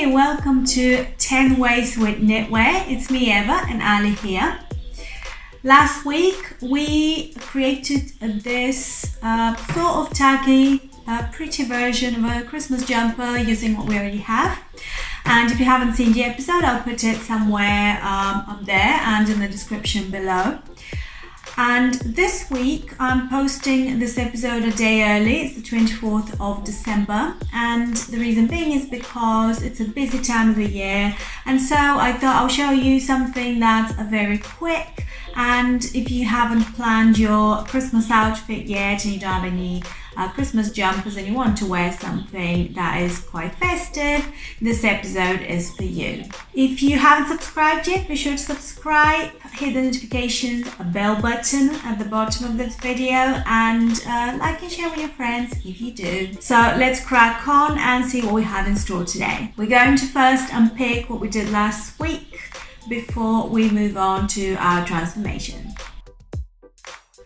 Hey, welcome to 10 Ways with Knitwear. It's me, Eva, and Ali here. Last week we created this sort of tacky, pretty version of a Christmas jumper using what we already have. And if you haven't seen the episode, I'll put it somewhere up there and in the description below. And this week I'm posting this episode a day early. It's the 24th of December, and the reason being is because it's a busy time of the year, and so I thought I'll show you something that's very quick. And if you haven't planned your Christmas outfit yet and you don't have any Christmas jumpers and you want to wear something that is quite festive, this episode is for you. If you haven't subscribed yet, be sure to subscribe, hit the notifications, a bell button at the bottom of this video, and like and share with your friends if you do. So let's crack on and see what we have in store today. We're going to first unpick what we did last week before we move on to our transformation.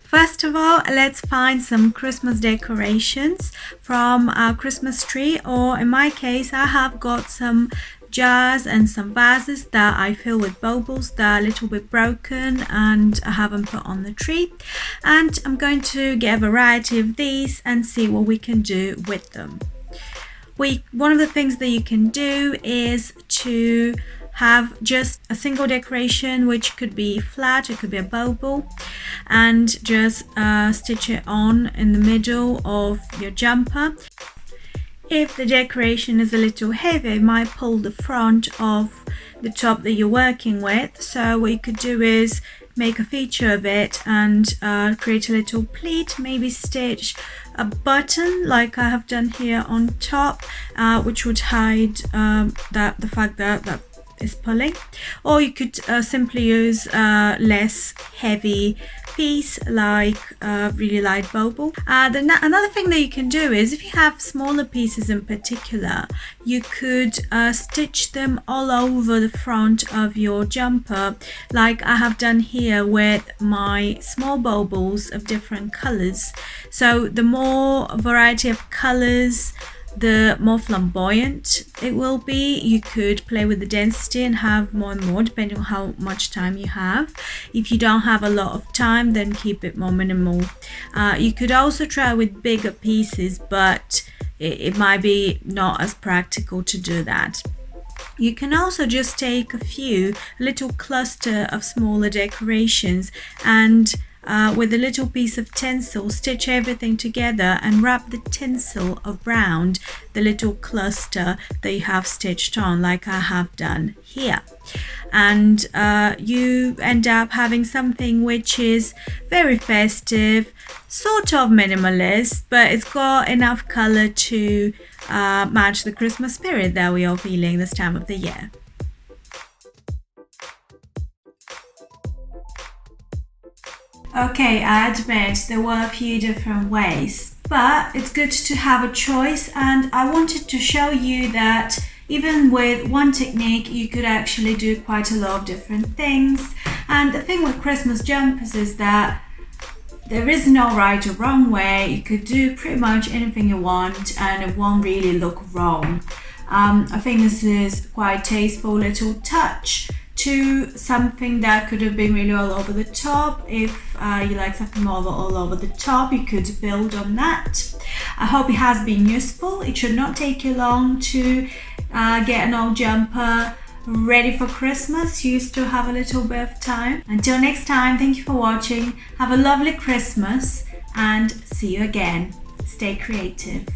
First of all, let's find some Christmas decorations from our Christmas tree, or in my case, I have got some jars and some vases that I fill with baubles that are a little bit broken and I haven't put on the tree. And I'm going to get a variety of these and see what we can do with them. One of the things that you can do is to have just a single decoration, which could be flat, it could be a bauble, and just stitch it on in the middle of your jumper. If the decoration is a little heavy, it might pull the front of the top that you're working with. So what you could do is make a feature of it and create a little pleat, maybe stitch a button like I have done here on top, which would hide the fact that is pulling, or you could simply use less heavy piece like really light bauble. Another thing that you can do is, if you have smaller pieces in particular, you could stitch them all over the front of your jumper like I have done here with my small baubles of different colors. So the more variety of colors, the more flamboyant it will be. You could play with the density and have more and more depending on how much time you have. If you don't have a lot of time, then keep it more minimal. You could also try with bigger pieces, but it might be not as practical to do that. You can also just take a little cluster of smaller decorations and with a little piece of tinsel, stitch everything together and wrap the tinsel around the little cluster that you have stitched on, like I have done here. And you end up having something which is very festive, sort of minimalist, but it's got enough color to match the Christmas spirit that we are feeling this time of the year. Okay, I admit there were a few different ways, but it's good to have a choice, and I wanted to show you that even with one technique you could actually do quite a lot of different things. And the thing with Christmas jumpers is that there is no right or wrong way. You could do pretty much anything you want and it won't really look wrong. I think this is quite a tasteful little touch to something that could have been really all over the top. If you like something more all over the top, you could build on that. I hope it has been useful. It should not take you long to get an old jumper ready for Christmas. You still have a little bit of time. Until next time, thank you for watching. Have a lovely Christmas and see you again. Stay creative.